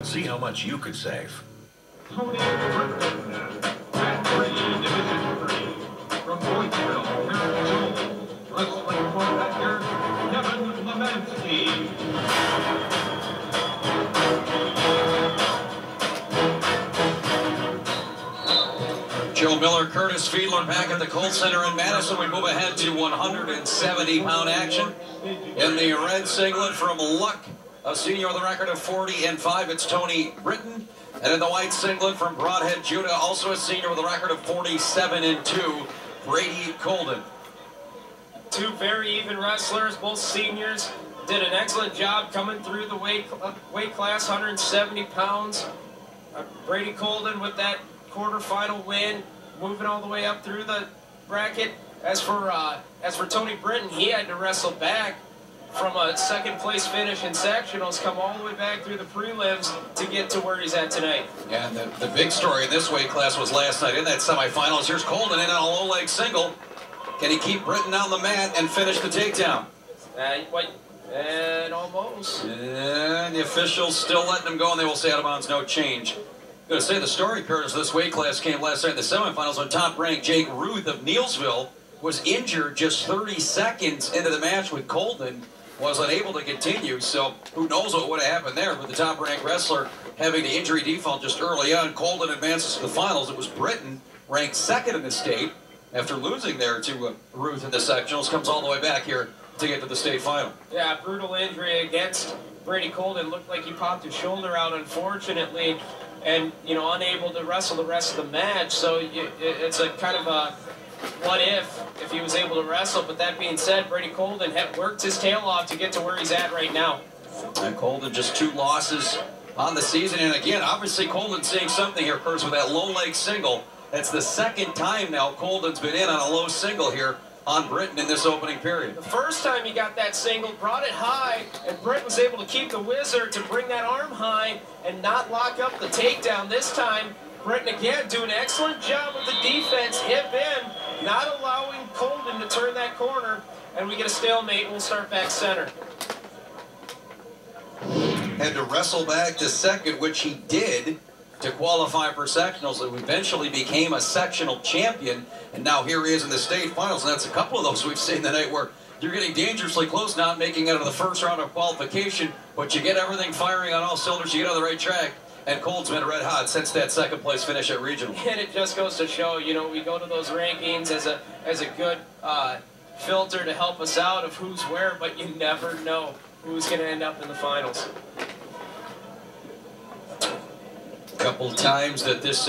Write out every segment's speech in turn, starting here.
See how much you could save. Tony Britton at Brady Division 3 from Boydville, Arizona. Wrestling for Edgar, Kevin Lemansky. Joe Miller, Curtis Fiedler back at the Colt Center in Madison. We move ahead to 170-pound action. In the red singlet from Luck, a senior with a record of 40-5, it's Tony Britton. And in the white singlet from Broadhead, Judah, also a senior with a record of 47-2, Brady Colden. Two very even wrestlers, both seniors, did an excellent job coming through the weight class, 170 pounds. Brady Colden with that quarterfinal win, moving all the way up through the bracket. As for Tony Britton, he had to wrestle back from a second place finish in sectionals, come all the way back through the prelims to get to where he's at tonight. Yeah, and the big story in this weight class was last night in that semifinals. Here's Colden in on a low leg single. Can he keep Britton on the mat and finish the takedown? And almost. And the officials still letting him go, and they will say out of bounds, no change. I'm going to say the story, Curtis, this weight class came last night in the semifinals when top-ranked Jake Ruth of Neilsville was injured just 30 seconds into the match with Colden, was unable to continue, so who knows what would have happened there, but the top-ranked wrestler having the injury default just early on. Colden advances to the finals. It was Britton, ranked second in the state, after losing there to Ruth in the sectionals, comes all the way back here to get to the state final. Yeah, brutal injury against Brady Colden. Looked like he popped his shoulder out, unfortunately, and, you know, unable to wrestle the rest of the match. So it's a kind of a what if he was able to wrestle. But that being said, Brady Colden had worked his tail off to get to where he's at right now. And Colden just 2 losses on the season. And again, obviously Colden seeing something here, Curtis, with that low leg single. That's the second time now Colden's been in on a low single here on Britton in this opening period. The first time he got that single, brought it high, and Britton was able to keep the wizard to bring that arm high and not lock up the takedown. This time, Britton again doing an excellent job with the defense, hip in, not allowing Colden to turn that corner, and we get a stalemate, and we'll start back center. Had to wrestle back to second, which he did, to qualify for sectionals. It eventually became a sectional champion, and now here he is in the state finals. And that's a couple of those we've seen tonight where you're getting dangerously close, not making it out of the first round of qualification, but you get everything firing on all cylinders, you get on the right track. And Colden's been red hot since that second place finish at regional. And it just goes to show, you know, we go to those rankings as a good filter to help us out of who's where, but you never know who's going to end up in the finals. Couple times that this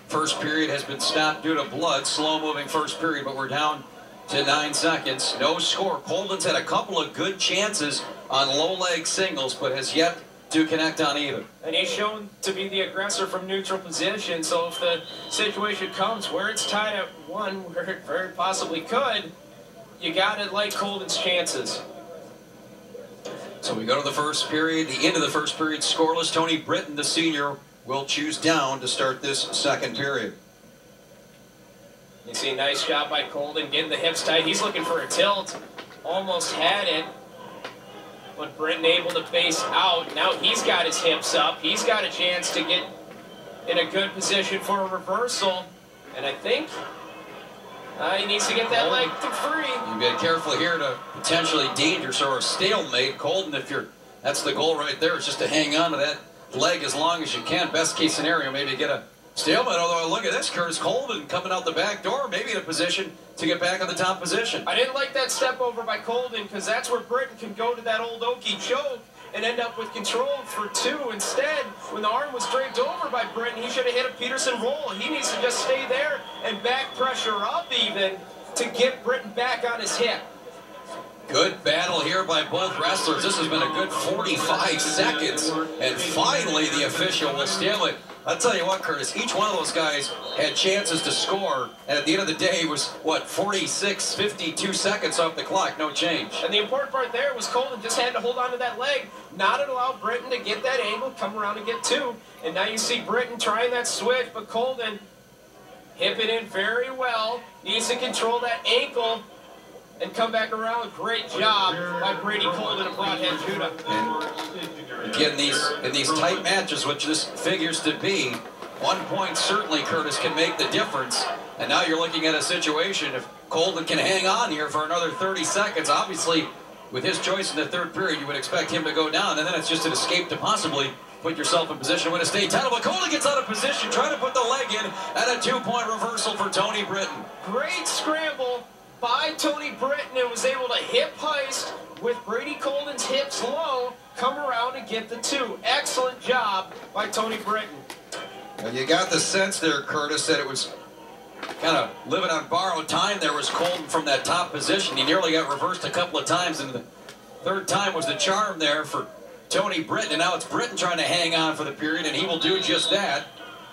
first period has been stopped due to blood. Slow-moving first period, but we're down to 9 seconds. No score. Colden's had a couple of good chances on low-leg singles, but has yet to connect on either. And he's shown to be the aggressor from neutral position, so if the situation comes where it's tied at 1, where it very possibly could, you got to like Colden's chances. So we go to the first period, the end of the first period, scoreless. Tony Britton, the senior, will choose down to start this second period. You see a nice job by Colden getting the hips tight. He's looking for a tilt. Almost had it. But Britton able to face out. Now he's got his hips up. He's got a chance to get in a good position for a reversal. And I think he needs to get that leg to free. You get careful here to potentially dangerous or a stalemate. Colden, if you're, that's the goal right there, is just to hang on to that leg as long as you can. Best case scenario, maybe get a stalemate. Although look at this, Curtis Colden coming out the back door, maybe in a position to get back in the top position. I didn't like that step over by Colden because that's where Britton can go to that old Okie choke and end up with control for 2. Instead, when the arm was draped over by Britton, he should have hit a Peterson roll. He needs to just stay there and back pressure up even to get Britton back on his hip. Good battle here by both wrestlers. This has been a good 45 seconds. And finally, the official will steal it. I'll tell you what, Curtis, each one of those guys had chances to score. And at the end of the day, it was, what, 46, 52 seconds off the clock, no change. And the important part there was Colden just had to hold on to that leg, not allow Britton to get that angle, come around and get 2. And now you see Britton trying that switch, but Colden hip it in very well. Needs to control that ankle. and come back around. Great job by Brady Colden of Broadhead, Judah. And again, in these tight matches, which this figures to be, 1 point certainly, Curtis, can make the difference. And now you're looking at a situation, if Colden can hang on here for another 30 seconds, obviously, with his choice in the third period, you would expect him to go down, and then it's just an escape to possibly put yourself in position to win a state title. But Colden gets out of position, trying to put the leg in, and a 2-point reversal for Tony Britton. Great scramble by Tony Britton, and was able to hip heist with Brady Colden's hips low, come around and get the 2. Excellent job by Tony Britton. Well, you got the sense there, Curtis, that it was kind of living on borrowed time. There was Colden from that top position. He nearly got reversed a couple of times, and the third time was the charm there for Tony Britton. And now it's Britton trying to hang on for the period, and he will do just that.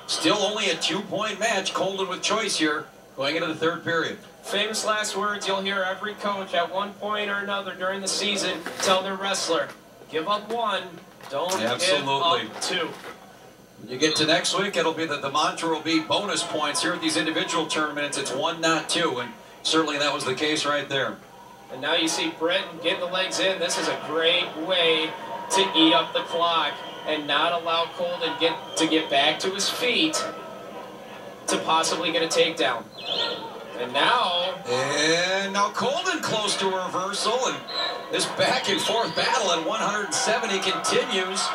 Still only a 2-point match. Colden with choice here going into the third period. Famous last words you'll hear every coach at one point or another during the season tell their wrestler, give up 1, don't give up 2. When you get to next week, it'll be the mantra will be bonus points. Here at these individual tournaments, it's 1, not 2, and certainly that was the case right there. And now you see Britton getting the legs in. This is a great way to eat up the clock and not allow Colden to get back to his feet to possibly get a takedown. And now Colden close to a reversal, and this back and forth battle at 170 continues.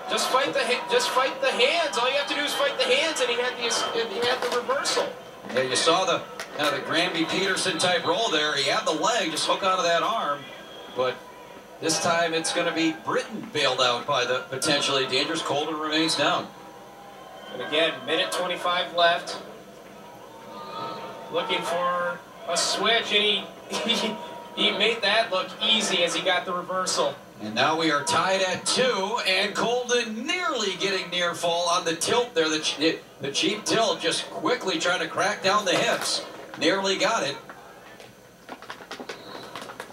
Just fight the hands. All you have to do is fight the hands, and he had the reversal. Yeah, you saw the Granby Peterson type roll there. He had the leg, just hook onto that arm, but this time it's going to be Britton bailed out by the potentially dangerous Colden remains down. And again, minute 25 left. Looking for a switch, and he made that look easy as he got the reversal. And now we are tied at 2, and Colden nearly getting near fall on the tilt there. The cheap tilt, just quickly trying to crack down the hips. Nearly got it.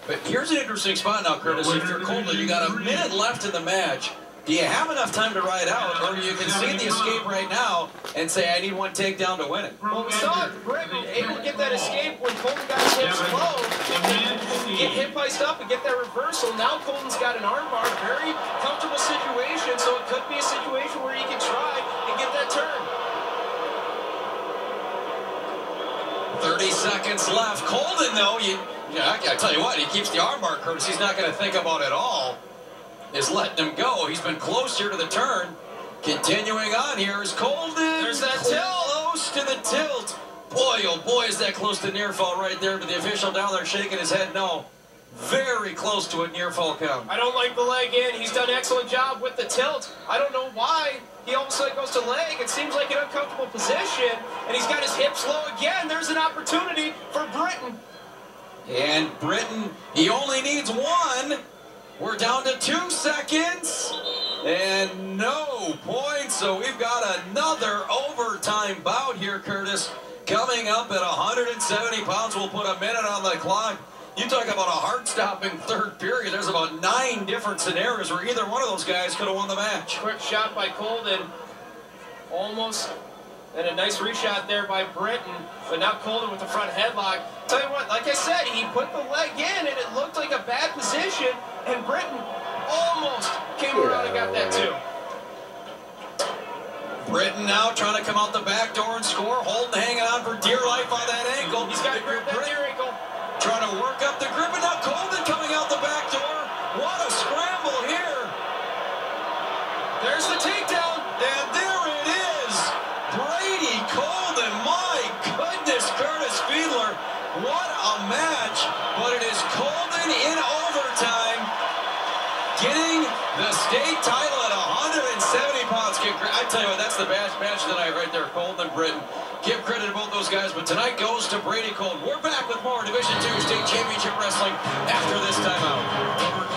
But here's an interesting spot now, Curtis. If you're Colden, you got a minute left in the match. Do you have enough time to ride out, or you can see the escape right now and say, I need 1 takedown to win it? Well, we saw Britton able to get that escape when Colden got his hips low, get hip heist up and get that reversal. Now Colden's got an armbar, very comfortable situation, so it could be a situation where he can try and get that turn. 30 seconds left. Colden, though, I tell you what, he keeps the armbar, Curtis. He's not going to think about it all. Is letting him go. He's been close here to the turn. Continuing on here is Colden. There's that tilt. Close to the tilt. Boy, oh boy, is that close to near fall right there. But the official down there shaking his head no. Very close to a near fall count. I don't like the leg in. He's done an excellent job with the tilt. I don't know why he all of a sudden goes to leg. It seems like an uncomfortable position. And he's got his hips low again. There's an opportunity for Britton. And Britton, he only needs 1. We're down to 2 seconds, and no points, so we've got another overtime bout here, Curtis, coming up at 170 pounds. We'll put a minute on the clock. You talk about a heart-stopping third period. There's about 9 different scenarios where either one of those guys could have won the match. Quick shot by Colden, almost, and a nice reshot there by Britton, but now Colden with the front headlock. Tell you what, like I said, he put the leg in, and it looked like a bad position, and Britton almost came around and got that too. Britton now trying to come out the back door and score. Holden hanging on for dear life on that ankle. He's got to grip that near ankle. Trying to work up the grip, and now Colden coming out the back door. What a scramble here. There's the takedown. And there it is. Brady Colden. My goodness, Curtis Fiedler. What a match. But it is Colden in overtime, getting the state title at 170 pounds. I tell you what, that's the best match of the night right there, Colden and Britton. Give credit to both those guys, but tonight goes to Brady Colden. We're back with more Division II State Championship Wrestling after this timeout.